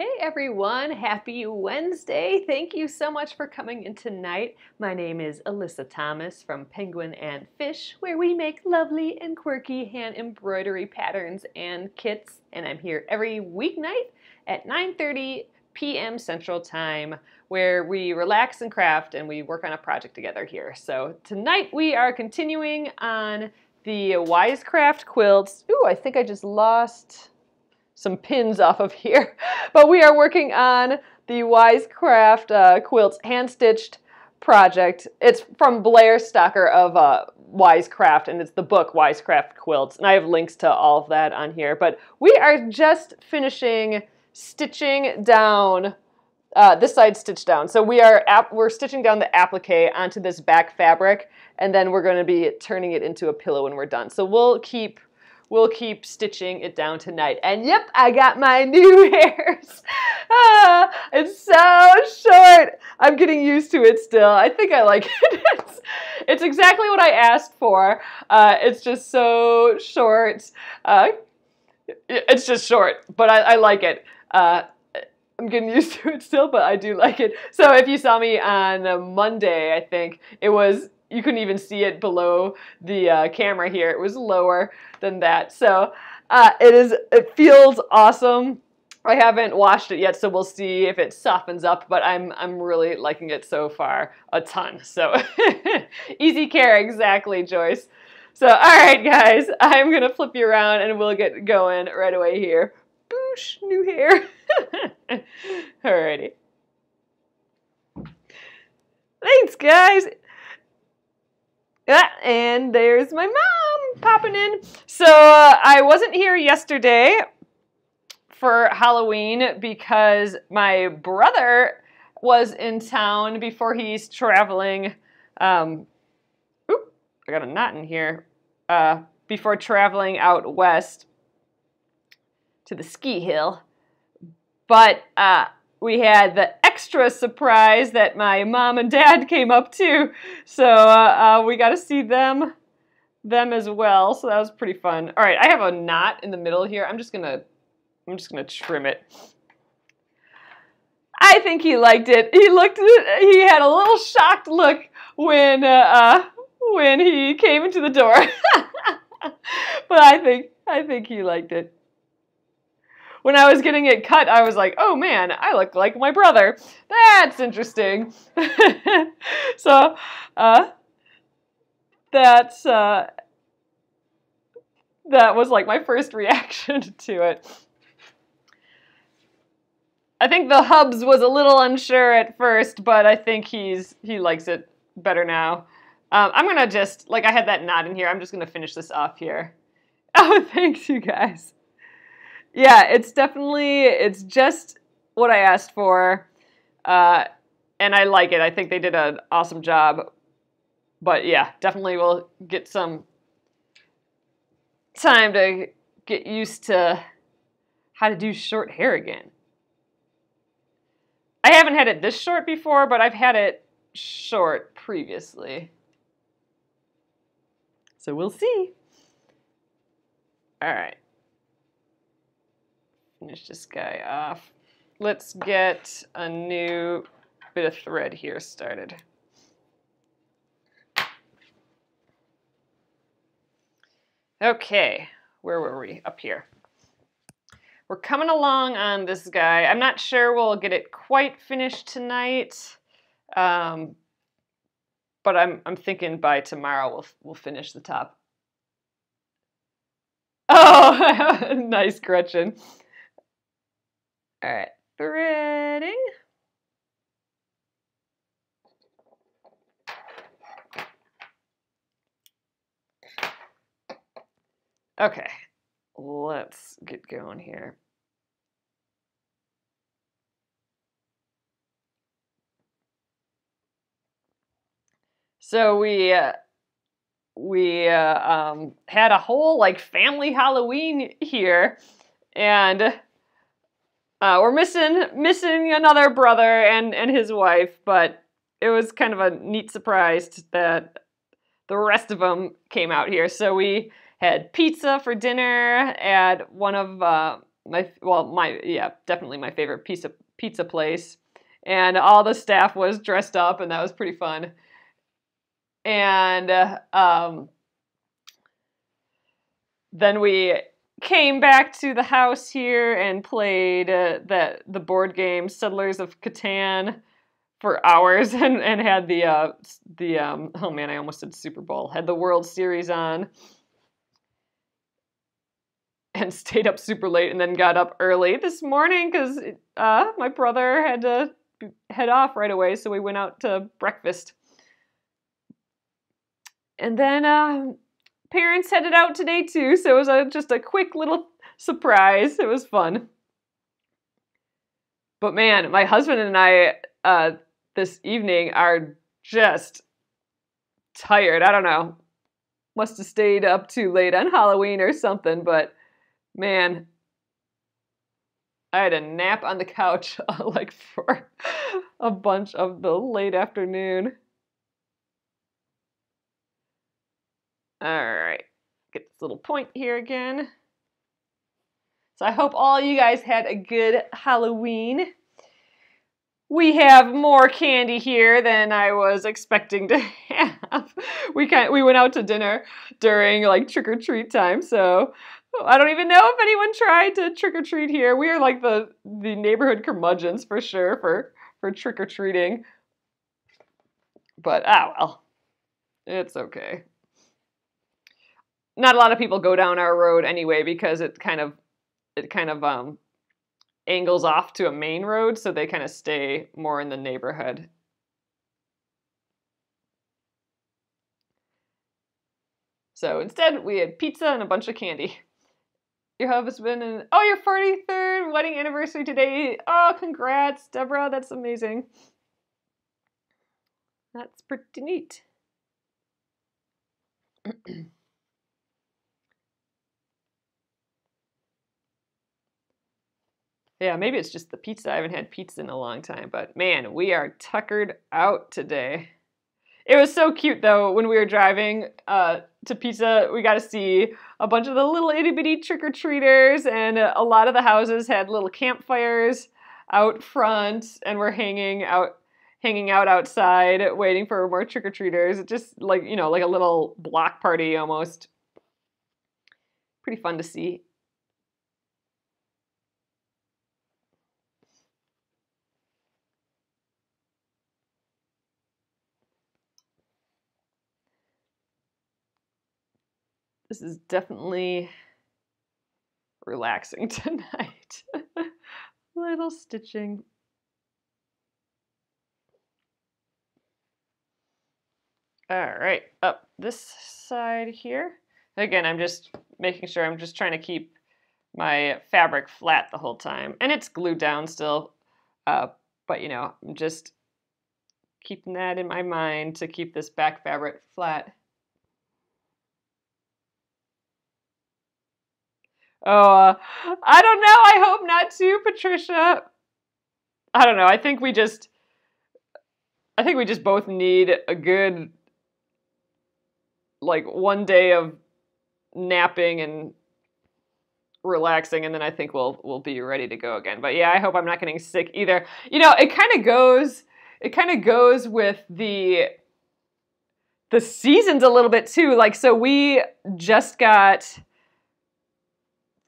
Hey everyone, happy Wednesday. Thank you so much for coming in tonight. My name is Alyssa Thomas from Penguin and Fish, where we make lovely and quirky hand embroidery patterns and kits. And I'm here every weeknight at 9:30 p.m. Central Time, where we relax and craft and we work on a project together here. So tonight we are continuing on the Wisecraft quilts. Ooh, I think I just lost some pins off of here, but we are working on the Wisecraft quilts hand-stitched project. It's from Blair Stocker of Wisecraft, and it's the book Wisecraft Quilts, and I have links to all of that on here. But we are just finishing stitching down this side stitched down. So we're stitching down the applique onto this back fabric, and then we're going to be turning it into a pillow when we're done. So we'll keep stitching it down tonight. And yep, I got my new hairs. It's so short. I'm getting used to it still. I think I like it. It's exactly what I asked for. It's just so short. It's just short, but I like it. I'm getting used to it still, but I do like it. So if you saw me on Monday, I think it was, you couldn't even see it below the camera here. It was lower than that. So it feels awesome. I haven't washed it yet, so we'll see if it softens up, but I'm really liking it so far a ton. So easy care, exactly, Joyce. So all right, guys, I'm gonna flip you around and we'll get going right away here. Boosh, new hair. Alrighty. Thanks, guys. And there's my mom popping in. So I wasn't here yesterday for Halloween because my brother was in town before he's traveling. Oop, I got a knot in here. Before traveling out west to the ski hill. But we had the extra surprise that my mom and dad came up too, so we got to see them as well. So that was pretty fun. All right, I have a knot in the middle here. I'm just gonna trim it. I think he liked it. He had a little shocked look when he came into the door, but I think he liked it. When I was getting it cut, I was like, oh man, I look like my brother. That's interesting. So that was like my first reaction to it. I think the hubs was a little unsure at first, but I think he likes it better now. I'm gonna just, like I had that knot in here, I'm just gonna finish this off here. Oh, thanks you guys. Yeah, it's just what I asked for, and I like it. I think they did an awesome job, but yeah, definitely will get some time to get used to how to do short hair again. I haven't had it this short before, but I've had it short previously. So we'll see. All right. Finish this guy off. Let's get a new bit of thread here started. Okay, where were we? Up here. We're coming along on this guy. I'm not sure we'll get it quite finished tonight, but I'm thinking by tomorrow we'll finish the top. Oh, nice, Gretchen. All right, threading. Okay, let's get going here. So we had a whole like family Halloween here, and we're missing another brother and his wife, but it was kind of a neat surprise that the rest of them came out here. So we had pizza for dinner at one of definitely my favorite pizza place. And all the staff was dressed up, and that was pretty fun. And then we came back to the house here and played the board game Settlers of Catan for hours, and had the oh man, I almost said Super Bowl. Had the World Series on, and stayed up super late, and then got up early this morning because my brother had to head off right away, so we went out to breakfast. And then parents headed out today too, so it was just a quick little surprise. It was fun. But man, my husband and I this evening are just tired. I don't know. Must have stayed up too late on Halloween or something, but man, I had a nap on the couch like for a bunch of the late afternoon. All right, get this little point here again. So I hope all you guys had a good Halloween. We have more candy here than I was expecting to have. We went out to dinner during like trick-or-treat time, so I don't even know if anyone tried to trick-or-treat here. We are like the neighborhood curmudgeons for sure for trick-or-treating. But well, it's okay. Not a lot of people go down our road anyway because it kind of angles off to a main road, so they kind of stay more in the neighborhood. So instead, we had pizza and a bunch of candy. Your husband and your 43rd wedding anniversary today. Oh, congrats, Deborah. That's amazing. That's pretty neat. Yeah, maybe it's just the pizza. I haven't had pizza in a long time, but man, we are tuckered out today. It was so cute though, when we were driving to pizza, we got to see a bunch of the little itty bitty trick-or-treaters, and a lot of the houses had little campfires out front, and we're hanging out outside waiting for more trick-or-treaters. Just like, like a little block party almost. Pretty fun to see. This is definitely relaxing tonight. Little stitching. All right, up this side here. Again, I'm just making sure I'm just trying to keep my fabric flat the whole time. And it's glued down still, but I'm just keeping that in my mind to keep this back fabric flat. Oh, I don't know. I hope not too, Patricia. I don't know. I think we just both need a good, like, one day of napping and relaxing, and then I think we'll be ready to go again. But yeah, I hope I'm not getting sick either. It kind of goes with the seasons a little bit too. Like, so we just got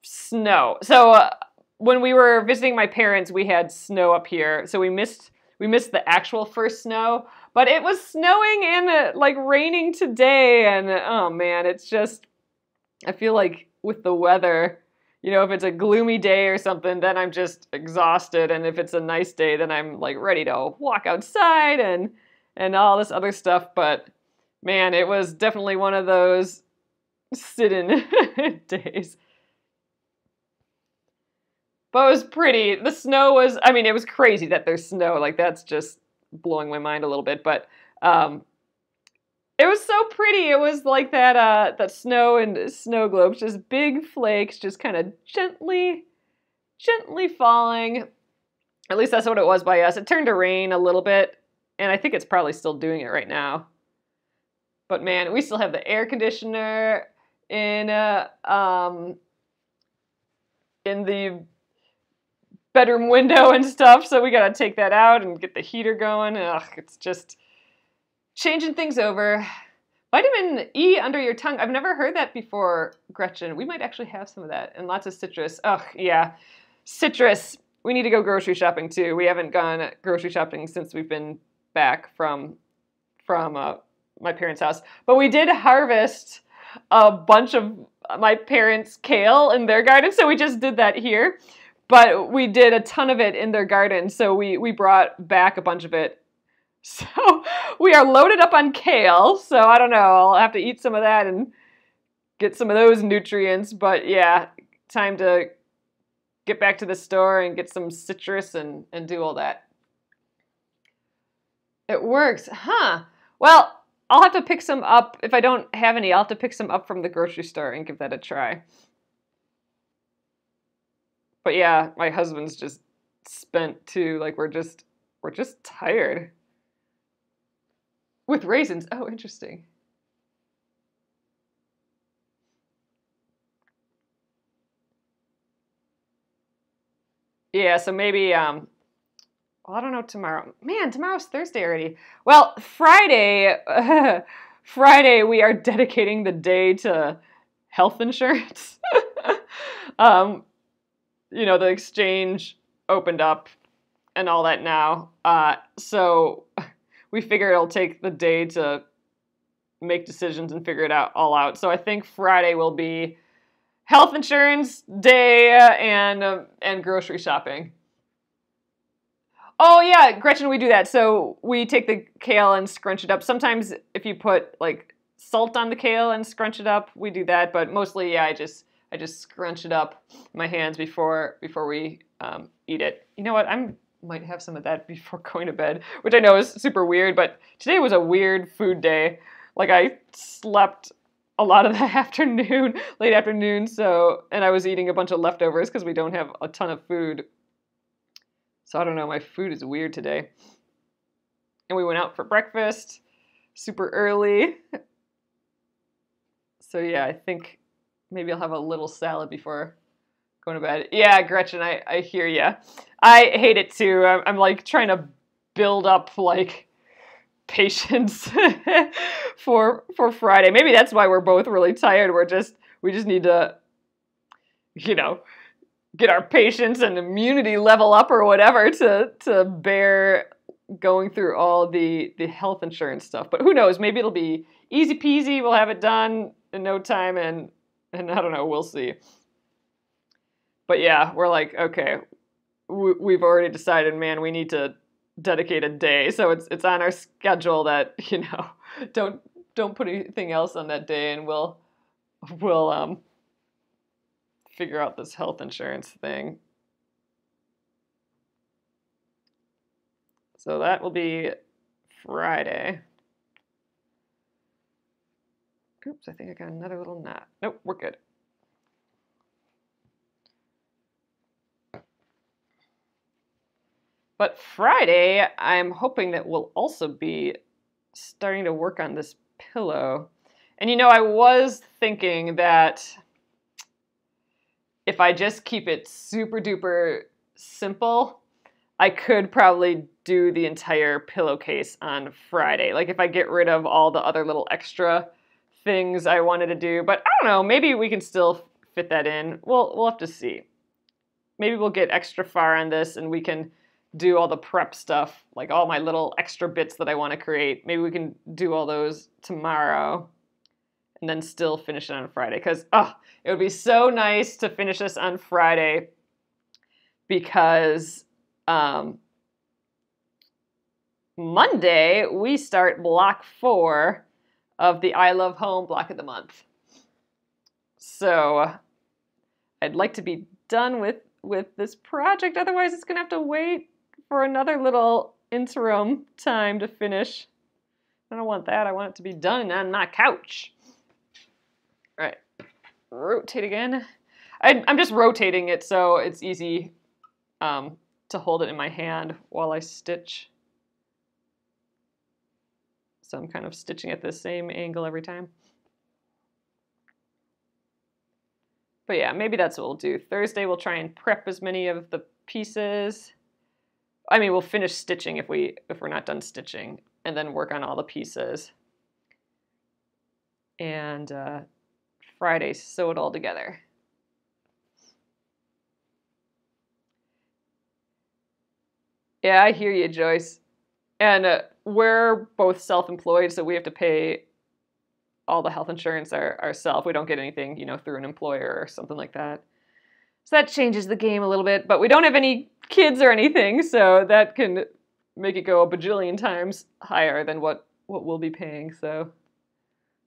snow. So when we were visiting my parents, we had snow up here. So we missed the actual first snow, but it was snowing and like raining today. And oh man, it's just, I feel like with the weather, if it's a gloomy day or something, then I'm just exhausted. And if it's a nice day, then I'm like ready to walk outside and all this other stuff. But man, it was definitely one of those sit-in days. But it was pretty. The snow was, it was crazy that there's snow. Like, that's just blowing my mind a little bit. But it was so pretty. It was like that snow and snow globes, just big flakes, just kind of gently falling. At least that's what it was by us. It turned to rain a little bit, and I think it's probably still doing it right now. But man, we still have the air conditioner in in the bedroom window and stuff, so we gotta take that out and get the heater going. Ugh, it's just changing things over. Vitamin E under your tongue. I've never heard that before, Gretchen. We might actually have some of that, and lots of citrus. Ugh, yeah. Citrus. We need to go grocery shopping too. We haven't gone grocery shopping since we've been back from my parents' house. But we did harvest a bunch of my parents' kale in their garden, so we just did that here. But we did a ton of it in their garden, so we brought back a bunch of it. So we are loaded up on kale, so I don't know. I'll have to eat some of that and get some of those nutrients. But yeah, time to get back to the store and get some citrus and do all that. It works, huh? Well, I'll have to pick some up. If I don't have any, I'll have to pick some up from the grocery store and give that a try. But yeah, my husband's just spent too. Like we're just tired. With raisins. Oh, interesting. Yeah, so maybe well, I don't know tomorrow. Man, tomorrow's Thursday already. Well, Friday Friday we are dedicating the day to health insurance. You know, the exchange opened up and all that now. So we figure it'll take the day to make decisions and figure it all out. So I think Friday will be health insurance day and grocery shopping. Oh yeah, Gretchen, we do that. So we take the kale and scrunch it up. Sometimes if you put like salt on the kale and scrunch it up, we do that. But mostly, yeah, I just scrunch it up in my hands before we eat it. You know what? Might have some of that before going to bed, which I know is super weird, but today was a weird food day. Like I slept a lot of the afternoon, late afternoon, and I was eating a bunch of leftovers because we don't have a ton of food. So I don't know, my food is weird today. And we went out for breakfast super early. So yeah, I think maybe I'll have a little salad before going to bed. Yeah, Gretchen, I hear ya. I hate it too. I'm like trying to build up like patience for Friday. Maybe that's why we're both really tired. We just need to, you know, get our patience and immunity level up or whatever to bear going through all the health insurance stuff. But who knows? Maybe it'll be easy peasy. We'll have it done in no time, and I don't know. We'll see. But yeah, we're like, okay, we've already decided, man, we need to dedicate a day. So it's on our schedule that, you know, don't put anything else on that day, and we'll figure out this health insurance thing. So that will be Friday. Oops, I think I got another little knot. Nope, we're good. But Friday, I'm hoping that we'll also be starting to work on this pillow. And you know, I was thinking that if I just keep it super duper simple, I could probably do the entire pillowcase on Friday. Like if I get rid of all the other little extra things I wanted to do. But I don't know, maybe we can still fit that in. We'll have to see. Maybe we'll get extra far on this and we can do all the prep stuff, like all my little extra bits that I want to create. Maybe we can do all those tomorrow and then still finish it on Friday. Because, it would be so nice to finish this on Friday because Monday we start block 4 of the I Love Home block of the month. So I'd like to be done with this project. Otherwise, it's going to have to wait for another little interim time to finish. I don't want that. I want it to be done on my couch. All right. Rotate again. I'm just rotating it so it's easy to hold it in my hand while I stitch. So I'm kind of stitching at the same angle every time. But yeah, maybe that's what we'll do. Thursday we'll try and prep as many of the pieces. I mean, we'll finish stitching if we're not done stitching, and then work on all the pieces. And Friday, sew it all together. Yeah, I hear you, Joyce. And we're both self-employed, so we have to pay all the health insurance ourselves. We don't get anything, you know, through an employer or something like that. So that changes the game a little bit, but we don't have any kids or anything, so that can make it go a bajillion times higher than what we'll be paying, so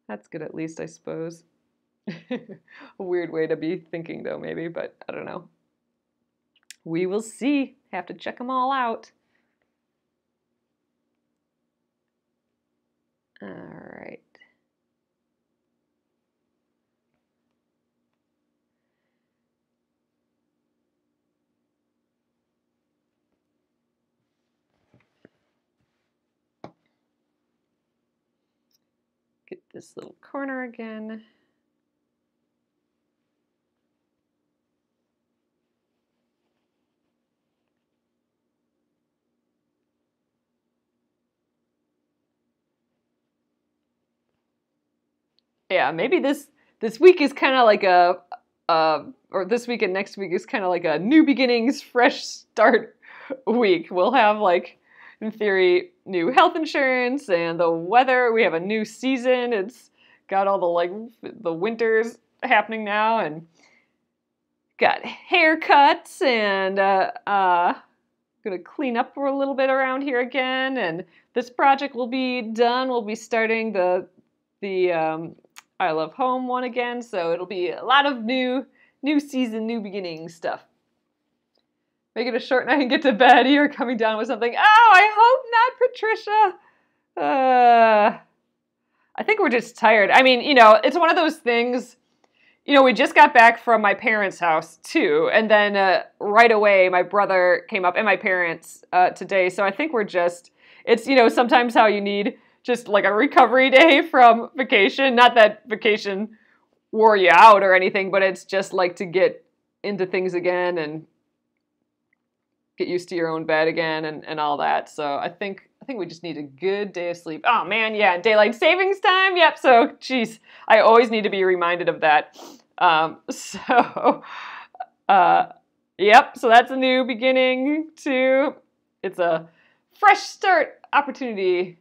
that's good at least, I suppose. A weird way to be thinking, though, maybe, but I don't know. We will see. Have to check them all out. All right. Get this little corner again. Yeah, maybe this week is kind of like or this week and next week is kind of like a new beginnings, fresh start week. We'll have, like, in theory, new health insurance and the weather. We have a new season. It's got all the, like, the winters happening now, and got haircuts, and gonna clean up a little bit around here again. And this project will be done. We'll be starting the I Love Home one again, so it'll be a lot of new season, new beginning stuff. Make it a short night and get to bed. You're coming down with something. Oh, I hope not, Patricia. I think we're just tired. I mean, you know, it's one of those things, you know, we just got back from my parents' house too, and then right away my brother came up and my parents today, so I think we're just, it's, you know, sometimes how you need just like a recovery day from vacation. Not that vacation wore you out or anything, but it's just like to get into things again and get used to your own bed again and all that. So I think we just need a good day of sleep. Oh man, yeah, daylight savings time. Yep. So geez, I always need to be reminded of that. Yep. So that's a new beginning too. It's a fresh start opportunity.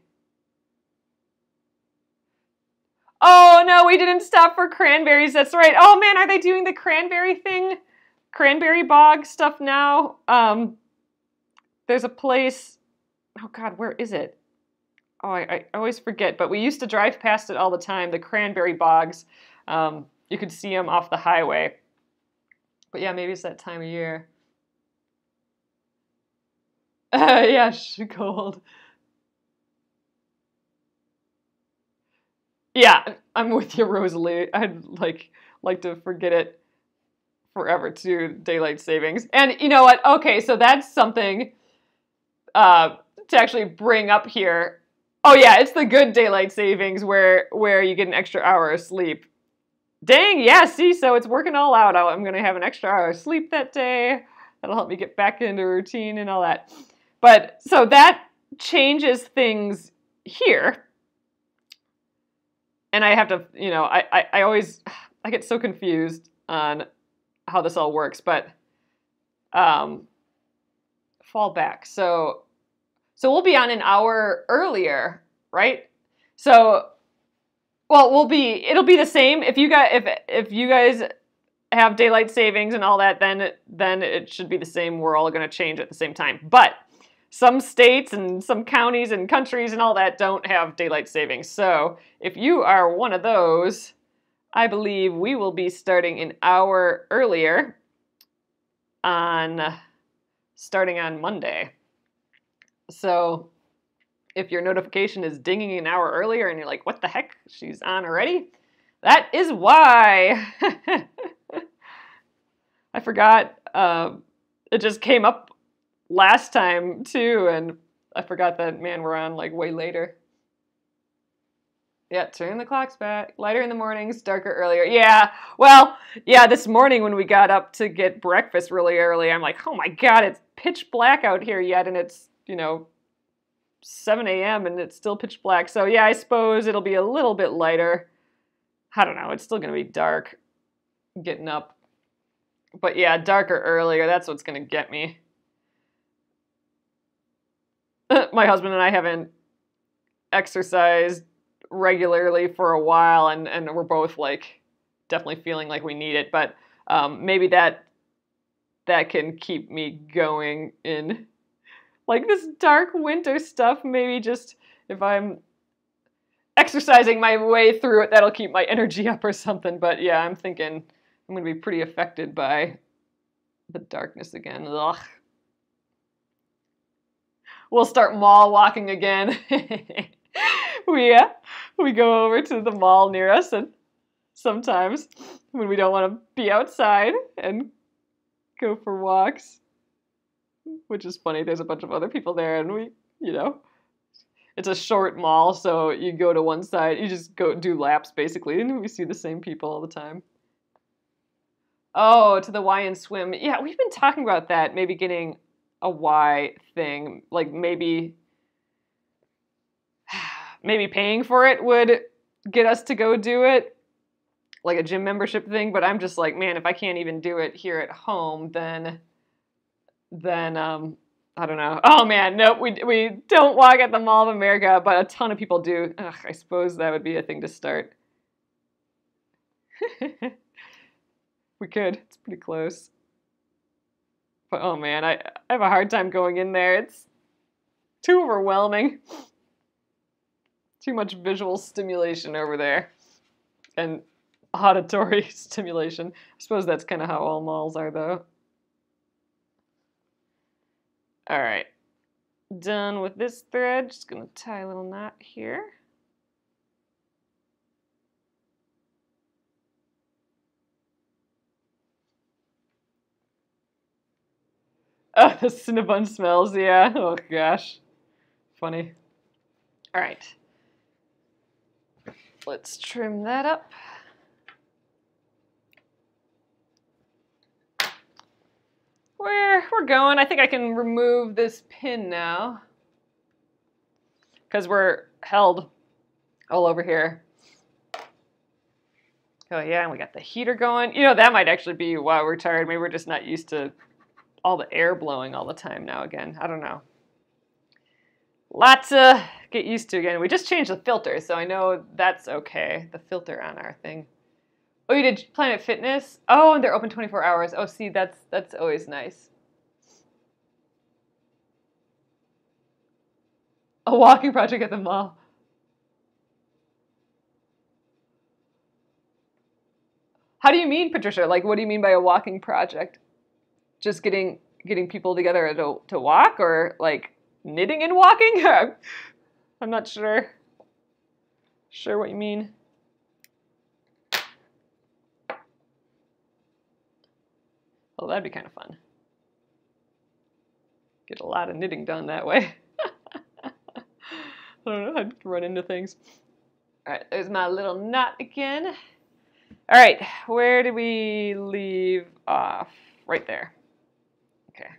Oh no, we didn't stop for cranberries. That's right. Oh man, are they doing the cranberry thing? Cranberry bog stuff now? There's a place, oh God, where is it? Oh, I always forget, but we used to drive past it all the time, the cranberry bogs. You could see them off the highway. But yeah, maybe it's that time of year. Yeah, cold. Yeah, I'm with you, Rosalie. I'd like to forget it forever too, daylight savings. And you know what? Okay, so that's something to actually bring up here. Oh yeah, it's the good daylight savings where you get an extra hour of sleep. Dang, yeah, see, so it's working all out. I'm going to have an extra hour of sleep that day. That'll help me get back into routine and all that. But so that changes things here. And I have to, you know, I get so confused on how this all works, but fall back. So we'll be on an hour earlier, right? So, well, it'll be the same if you guys have daylight savings and all that, then it should be the same. We're all going to change at the same time. But some states and some counties and countries and all that don't have daylight savings. So if you are one of those, I believe we will be starting an hour earlier starting on Monday. So if your notification is dinging an hour earlier and you're like, what the heck, she's on already? That is why. I forgot. It just came up last time too, and I forgot that, man, we're on like way later. Yeah, turn the clocks back. Lighter in the mornings, darker earlier. Yeah, well, yeah, this morning when we got up to get breakfast really early, I'm like, oh my God, it's pitch black out here yet, and it's, 7 a.m. and it's still pitch black. So yeah, I suppose it'll be a little bit lighter. I don't know, it's still going to be dark getting up. But yeah, darker earlier, that's what's going to get me. My husband and I haven't exercised regularly for a while, and we're both like definitely feeling like we need it, but maybe that can keep me going in like this dark winter stuff. Maybe just if I'm exercising my way through it, that'll keep my energy up or something. But yeah, I'm thinking I'm gonna be pretty affected by the darkness again. Ugh. We'll start mall walking again. We go over to the mall near us, and sometimes when we don't want to be outside and go for walks, which is funny, there's a bunch of other people there, and we, it's a short mall, so you go to one side, you just go do laps basically, and we see the same people all the time. Oh, to the Y and swim. Yeah, we've been talking about that, maybe getting a Y thing, like maybe paying for it would get us to go do it, like a gym membership thing. But I'm just like, man, if I can't even do it here at home, then I don't know. Oh man, nope, we don't walk at the Mall of America, but a ton of people do. Ugh, I suppose that would be a thing to start. We could. It's pretty close. But oh man, I have a hard time going in there. It's too overwhelming. Too much visual stimulation over there. And auditory stimulation. I suppose that's kind of how all malls are, though. All right. Done with this thread. Just going to tie a little knot here. Oh, the Cinnabon smells, yeah. Oh, gosh. Funny. All right. Let's trim that up. We're going. I think I can remove this pin now, because we're held all over here. Oh yeah, and we got the heater going. That might actually be why we're tired. Maybe we're just not used to all the air blowing all the time now again. I don't know. Lots to get used to again. We just changed the filter, so I know that's okay. The filter on our thing. Oh, you did Planet Fitness? Oh, and they're open 24 hours. Oh, see, that's always nice. A walking project at the mall. How do you mean, Patricia? Like, what do you mean by a walking project? Just getting people together to walk, or like knitting and walking? I'm not sure what you mean. Oh, that'd be kind of fun. Get a lot of knitting done that way. I don't know, I'd run into things. All right, there's my little knot again. All right, where did we leave off? Right there. Okay.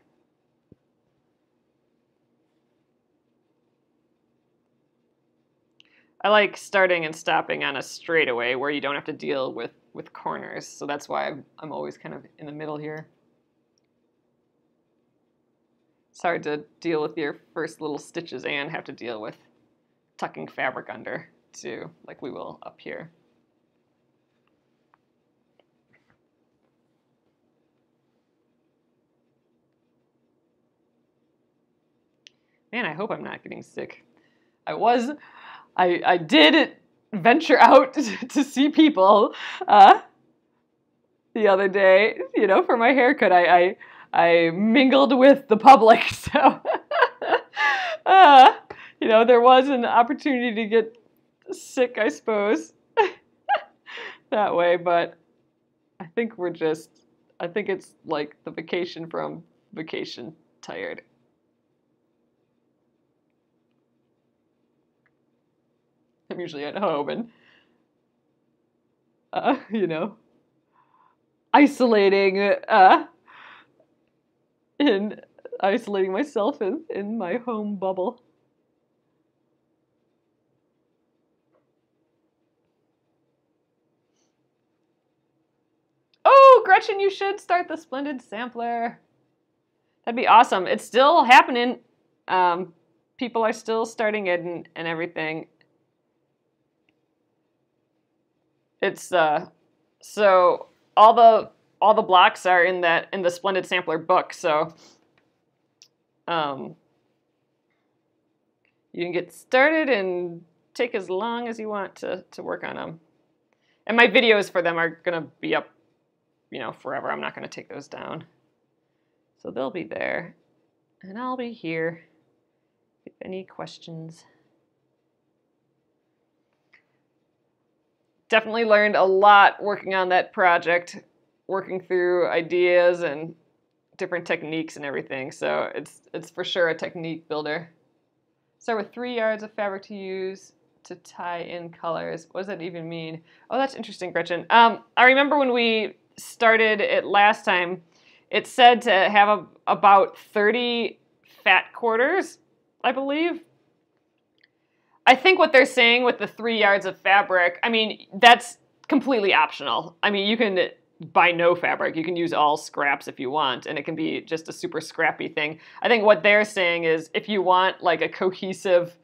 I like starting and stopping on a straightaway where you don't have to deal with corners. So that's why I'm always kind of in the middle here. It's hard to deal with your first little stitches and have to deal with tucking fabric under too, like we will up here. Man, I hope I'm not getting sick. I did venture out to see people the other day, for my haircut. I mingled with the public, so there was an opportunity to get sick, I suppose, that way. But I think it's like the vacation from vacation tired. I'm usually at home and, you know, isolating, isolating myself in my home bubble. Oh, Gretchen, you should start the Splendid Sampler. That'd be awesome. It's still happening. People are still starting it and everything. It's so all the blocks are in the Splendid Sampler book. So you can get started and take as long as you want to work on them. And my videos for them are gonna be up, you know, forever. I'm not gonna take those down. So they'll be there, and I'll be here if any questions. Definitely learned a lot working on that project, working through ideas and different techniques and everything. So it's for sure a technique builder. Start with 3 yards of fabric to use to tie in colors. What does that even mean? Oh, that's interesting, Gretchen. I remember when we started it last time, it said to have about 30 fat quarters, I believe. I think what they're saying with the 3 yards of fabric, I mean, that's completely optional. I mean, you can buy no fabric. You can use all scraps if you want, and it can be just a super scrappy thing. I think what they're saying is if you want like a cohesive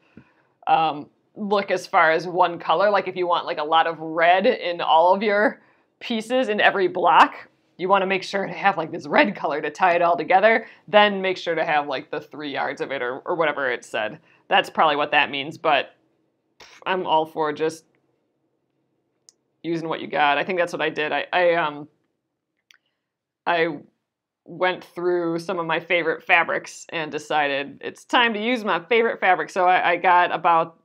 look as far as one color, like if you want like a lot of red in all of your pieces in every block, you want to make sure to have like this red color to tie it all together, then make sure to have like the 3 yards of it or whatever it said. That's probably what that means, but I'm all for just using what you got. I think that's what I did. I went through some of my favorite fabrics and decided it's time to use my favorite fabric. So I got about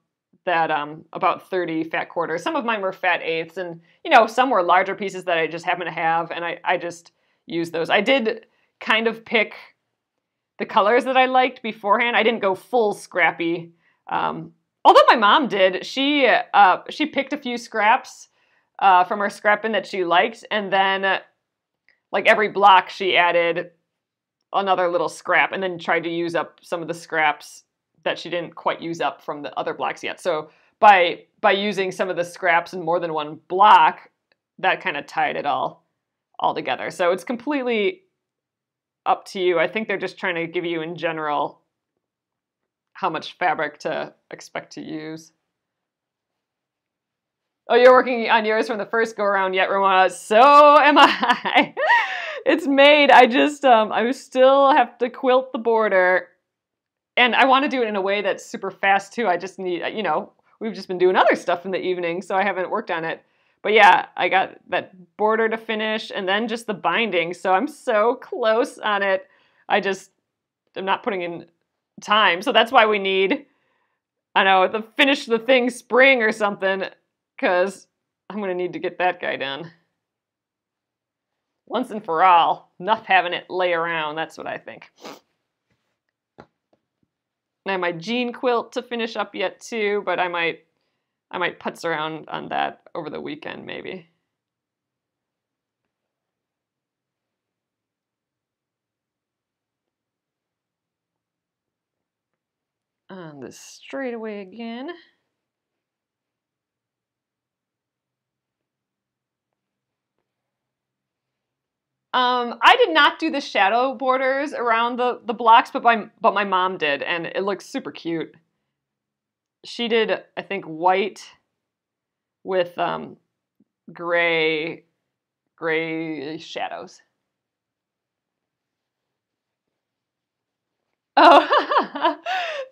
30 fat quarters. Some of mine were fat eighths, and you know, some were larger pieces that I just happen to have, and I just used those. I did kind of pick the colors that I liked beforehand. I didn't go full scrappy. Although my mom did. She picked a few scraps from her scrap bin that she liked, and then like every block she added another little scrap, and then tried to use up some of the scraps that she didn't quite use up from the other blocks yet. So by using some of the scraps in more than one block, that kind of tied it all together. So it's completely up to you. I think they're just trying to give you in general how much fabric to expect to use. Oh, you're working on yours from the first go around yet, Ramona? So am I. It's made. I just I still have to quilt the border. And I want to do it in a way that's super fast, too. I just need, you know, we've just been doing other stuff in the evening, so I haven't worked on it. But yeah, I got that border to finish and then just the binding. So I'm so close on it. I'm not putting in time. So that's why we need, I know, the finish the thing spring or something, because I'm going to need to get that guy done. Once and for all. Enough having it lay around. That's what I think. I have my jean quilt to finish up yet too, but I might putz around on that over the weekend maybe. On this straightaway again. I did not do the shadow borders around the blocks, but my mom did, and it looks super cute. She did, I think, white with gray shadows. Oh,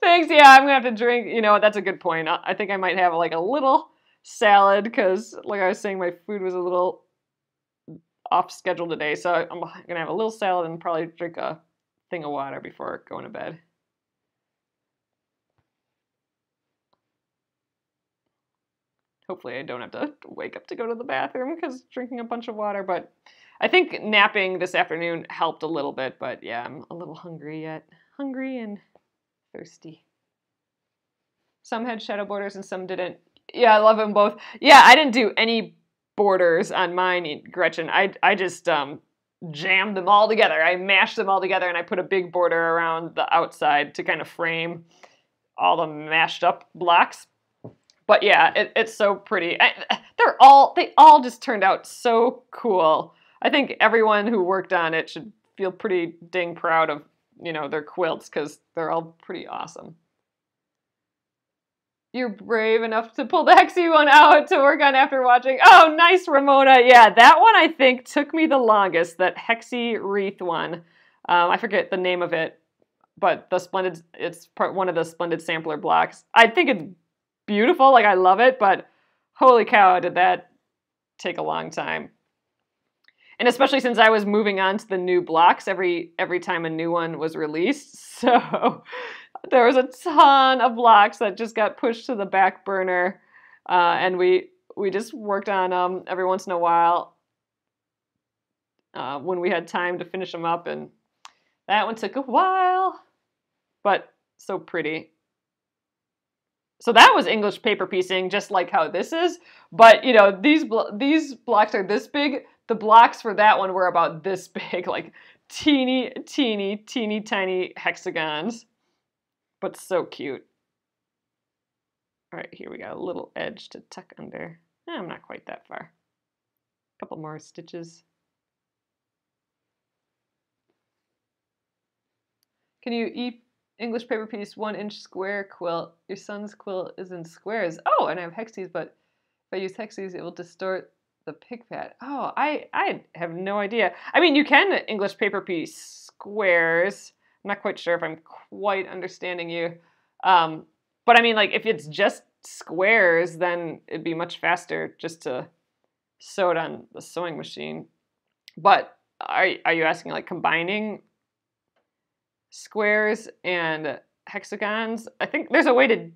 thanks. Yeah, I'm gonna have to drink. You know, that's a good point. I think I might have like a little salad because, like I was saying, my food was a little off schedule today, so I'm gonna have a little salad and probably drink a thing of water before going to bed. Hopefully I don't have to wake up to go to the bathroom because drinking a bunch of water, but I think napping this afternoon helped a little bit, but yeah, I'm a little hungry yet. Hungry and thirsty. Some had shadow borders and some didn't. Yeah, I love them both. Yeah, I didn't do any borders on mine, Gretchen. I just jammed them all together. I mashed them all together, and I put a big border around the outside to kind of frame all the mashed up blocks. But yeah, it's so pretty. They all just turned out so cool. I think everyone who worked on it should feel pretty dang proud of, their quilts, because they're all pretty awesome. You're brave enough to pull the Hexie one out to work on after watching. Oh, nice, Ramona. Yeah, that one I think took me the longest, that Hexie wreath one. I forget the name of it, but it's one of the Splendid sampler blocks. I think it's beautiful, like I love it, but holy cow, did that take a long time. And especially since I was moving on to the new blocks every time a new one was released. So there was a ton of blocks that just got pushed to the back burner. And we just worked on them every once in a while when we had time to finish them up. And that one took a while, but so pretty. So that was English paper piecing, just like how this is. But, these blocks are this big. The blocks for that one were about this big, like teeny tiny hexagons. But so cute. All right, here we got a little edge to tuck under. I'm not quite that far. A couple more stitches. Can you English paper piece 1-inch square quilt? Your son's quilt is in squares. Oh, and I have hexies, but if I use hexies, it will distort the pig fat. Oh, I have no idea. I mean, you can English paper piece squares. I'm not quite sure if I'm quite understanding you. But I mean, like, if it's just squares, then it'd be much faster just to sew it on the sewing machine. But are you asking, like, combining squares and hexagons? I think there's a way to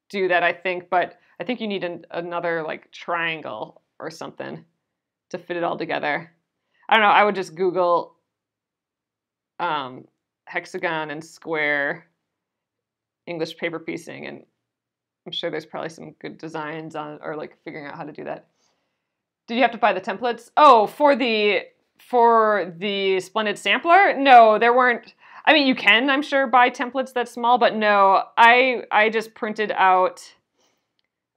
do that, I think, but I think you need another, like, triangle or something to fit it all together. I don't know. I would just Google hexagon and square English paper piecing, and I'm sure there's probably some good designs on, or like figuring out how to do that. Did you have to buy the templates? Oh, for the Splendid sampler? No, there weren't. I mean, you can, I'm sure, buy templates that small, but no, I just printed out,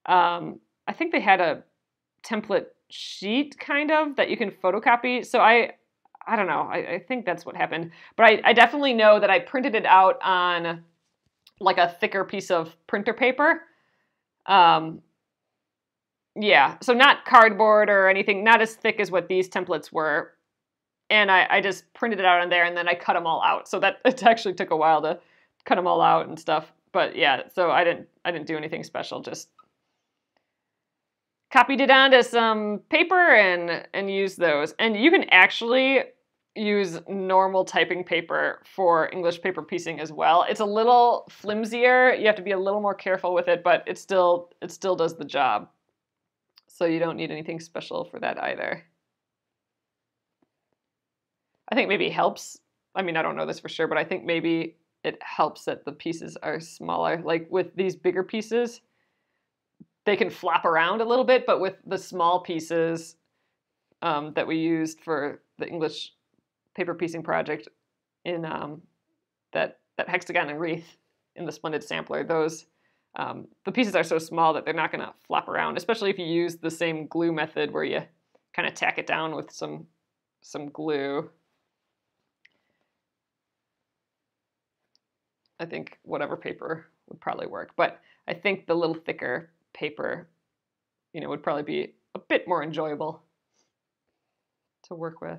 I think they had a template sheet kind of that you can photocopy. So I don't know. I think that's what happened. But I definitely know that I printed it out on like a thicker piece of printer paper. Yeah, so not cardboard or anything, not as thick as what these templates were. And I just printed it out on there, and then I cut them all out. So that it actually took a while to cut them all out and stuff. But yeah, so I didn't do anything special, just copied it onto some paper and used those. And you can actually use normal typing paper for English paper piecing as well. It's a little flimsier. You have to be a little more careful with it, but it still does the job. So you don't need anything special for that either. I think maybe it helps. I mean, I don't know this for sure, but I think maybe it helps that the pieces are smaller. Like with these bigger pieces, they can flop around a little bit, but with the small pieces that we used for the English paper piecing project in that hexagon and wreath in the Splendid sampler, those the pieces are so small that they're not going to flop around, especially if you use the same glue method where you kind of tack it down with some glue. I think whatever paper would probably work, but I think the little thicker paper, would probably be a bit more enjoyable to work with.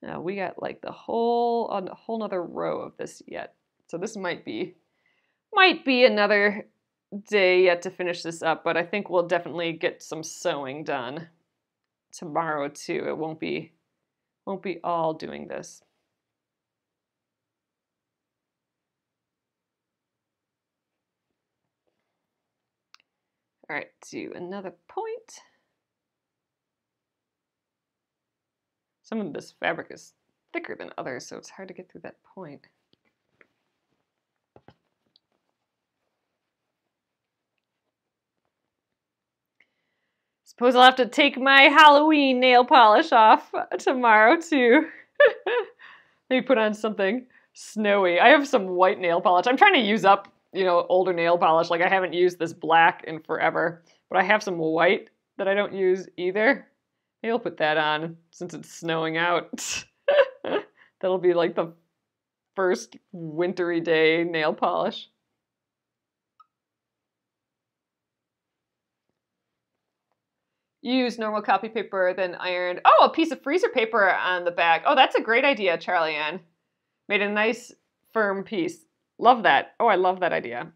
Now we got like a whole nother row of this yet. So this might be another day yet to finish this up, but I think we'll definitely get some sewing done tomorrow too. It won't be all doing this. All right, do another point. Some of this fabric is thicker than others, so it's hard to get through that point. Suppose I'll have to take my Halloween nail polish off tomorrow too. Maybe put on something snowy. I have some white nail polish. I'm trying to use up, you know, older nail polish. Like I haven't used this black in forever, but I have some white that I don't use either. Maybe I'll put that on since it's snowing out. That'll be like the first wintry day nail polish. Use normal copy paper, then ironed. Oh, a piece of freezer paper on the back. Oh, that's a great idea, Charlie Ann. Made a nice firm piece. Love that. Oh, I love that idea.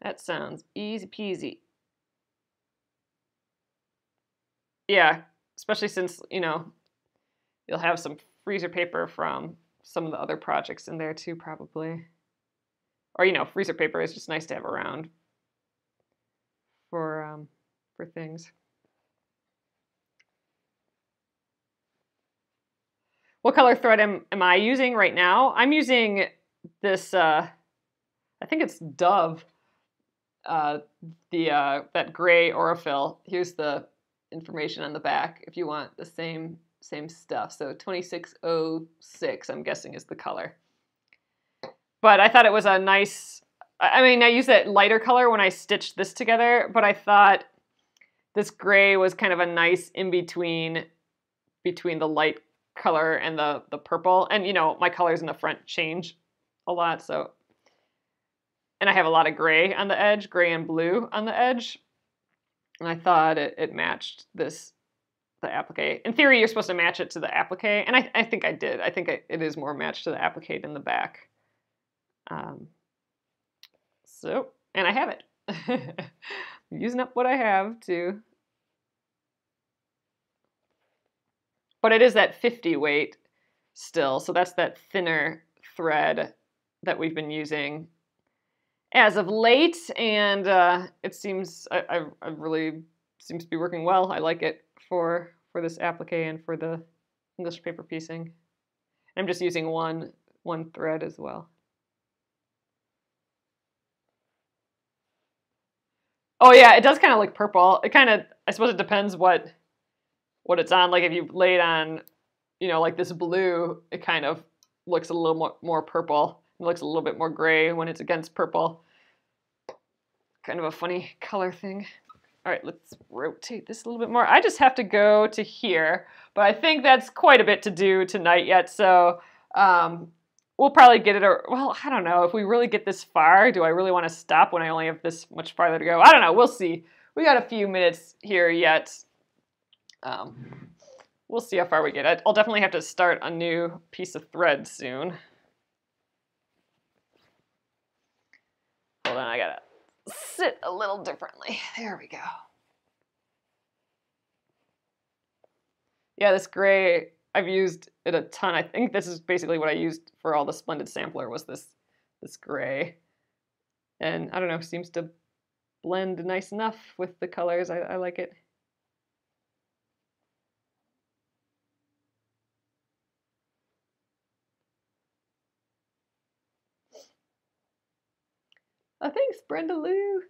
That sounds easy peasy. Yeah, especially since, you know, you'll have some freezer paper from some of the other projects in there too, probably. Or, you know, freezer paper is just nice to have around for things. What color thread am I using right now? I'm using this, I think it's Dove, that gray Aurifil. Here's the information on the back if you want the same stuff. So 2606, I'm guessing, is the color. But I thought it was a nice, I mean, I used that lighter color when I stitched this together, but I thought this gray was kind of a nice in-between between the light color and the purple. And, you know, my colors in the front change a lot, so. And I have a lot of gray on the edge, gray and blue on the edge. And I thought it matched the applique. In theory, you're supposed to match it to the applique, and I think I did. I think it is more matched to the applique in the back. And I have it. I'm using up what I have too. But it is that 50 weight still, so that's that thinner thread that we've been using as of late, and it seems I really seems to be working well. I like it for this applique and for the English paper piecing. I'm just using one thread as well. Oh yeah, it does kind of look purple. It kind of, I suppose it depends what it's on. Like if you lay it on, you know, like this blue, it kind of looks a little more purple. It looks a little bit more gray when it's against purple. Kind of a funny color thing. All right, let's rotate this a little bit more. I just have to go to here, but I think that's quite a bit to do tonight yet. So we'll probably get it, well, I don't know. If we really get this far, do I really want to stop when I only have this much farther to go? I don't know. We'll see. We got a few minutes here yet. We'll see how far we get. I'll definitely have to start a new piece of thread soon. Hold on, I gotta sit a little differently. There we go. Yeah, this gray, I've used it a ton. I think this is basically what I used for all the Splendid Sampler, was this gray. And I don't know, seems to blend nice enough with the colors. I like it. Oh, thanks, Brenda Lou.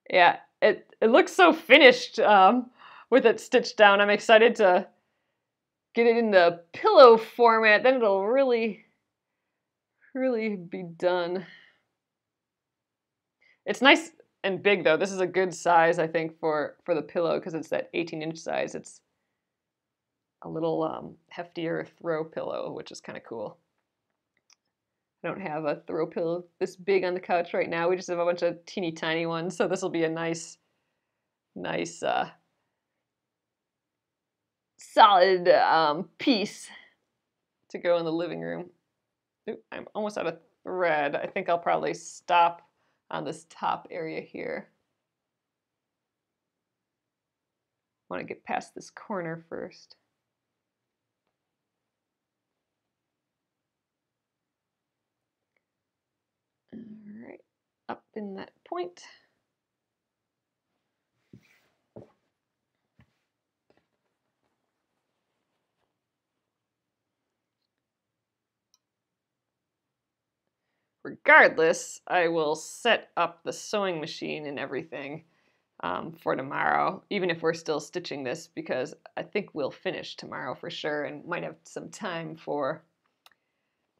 Yeah, it looks so finished with it stitched down. I'm excited to get it in the pillow format. Then it'll really be done. It's nice and big though. This is a good size, I think, for the pillow because it's that 18-inch size. It's a little heftier throw pillow, which is kind of cool. I don't have a throw pillow this big on the couch right now. We just have a bunch of teeny tiny ones, so this will be a nice solid piece to go in the living room. Ooh, I'm almost out of thread. I think I'll probably stop on this top area here. I want to get past this corner first. All right, up in that point. regardless, I will set up the sewing machine and everything for tomorrow, even if we're still stitching this, because I think we'll finish tomorrow for sure and might have some time for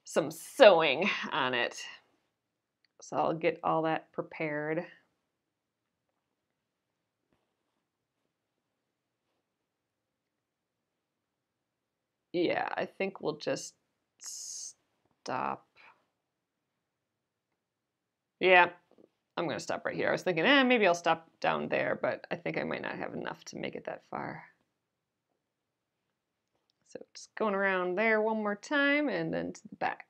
some sewing on it. So I'll get all that prepared. Yeah, I think we'll just stop. Yeah, I'm going to stop right here. I was thinking, maybe I'll stop down there, but I think I might not have enough to make it that far. So just going around there one more time and then to the back.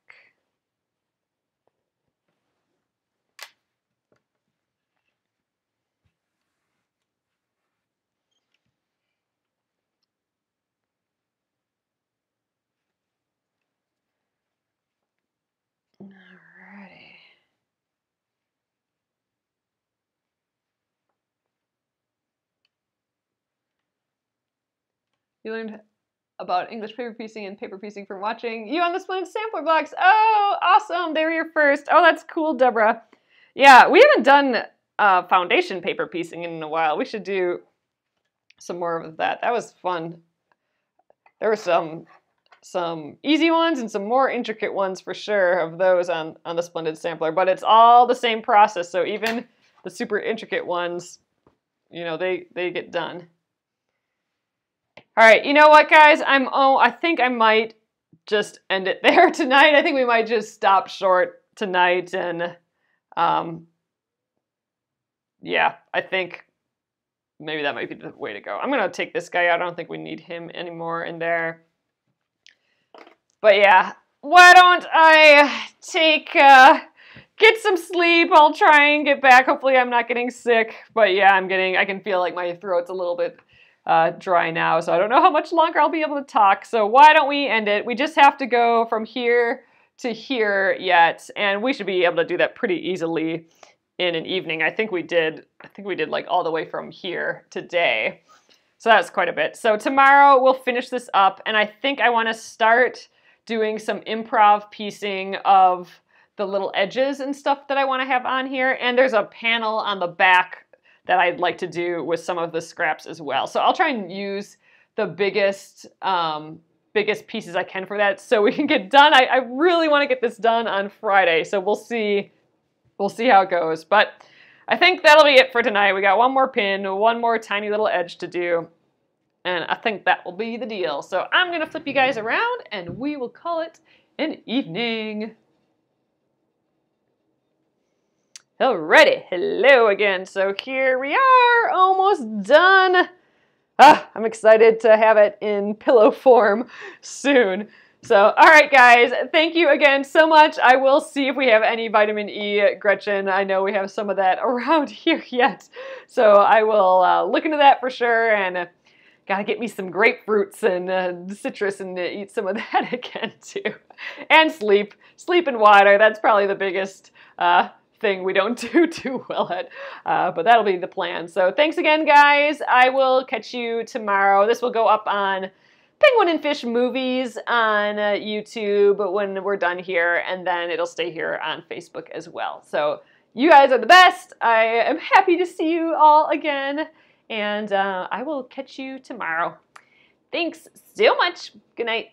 Alrighty. You learned about English paper piecing and paper piecing from watching you on the Splendid Sampler Vlogs. Oh, awesome. They were your first. Oh, that's cool, Deborah. Yeah, we haven't done foundation paper piecing in a while. We should do some more of that. That was fun. There were some easy ones and some more intricate ones for sure of those on the Splendid Sampler, but it's all the same process. So even the super intricate ones, you know, they get done. All right, you know what, guys? I think I might just end it there tonight. I think we might just stop short tonight, and yeah, I think maybe that might be the way to go. I'm gonna take this guy out. I don't think we need him anymore in there. But yeah, why don't I get some sleep? I'll try and get back. Hopefully I'm not getting sick. But yeah, I can feel like my throat's a little bit dry now, so I don't know how much longer I'll be able to talk. So why don't we end it? We just have to go from here to here yet, and we should be able to do that pretty easily in an evening. I think we did like all the way from here today. So that's quite a bit. So tomorrow we'll finish this up, and I think I want to start doing some improv piecing of the little edges and stuff that I want to have on here. And there's a panel on the back that I'd like to do with some of the scraps as well. So I'll try and use the biggest pieces I can for that so we can get done. I really want to get this done on Friday, so we'll see how it goes. But I think that'll be it for tonight. We got one more pin, one more tiny little edge to do, and I think that will be the deal. So I'm going to flip you guys around, and we will call it an evening. Alrighty, hello again. So here we are, almost done. I'm excited to have it in pillow form soon. So, all right, guys, thank you again so much. I will see if we have any vitamin E, Gretchen. I know we have some of that around here yet. So I will look into that for sure, and gotta get me some grapefruits and citrus and eat some of that again too. And sleep and water. That's probably the biggest thing we don't do too well at, but that'll be the plan. So thanks again, guys. I will catch you tomorrow. This will go up on Penguin and Fish Movies on YouTube when we're done here, and then it'll stay here on Facebook as well. So you guys are the best. I am happy to see you all again, and I will catch you tomorrow. Thanks so much. Good night.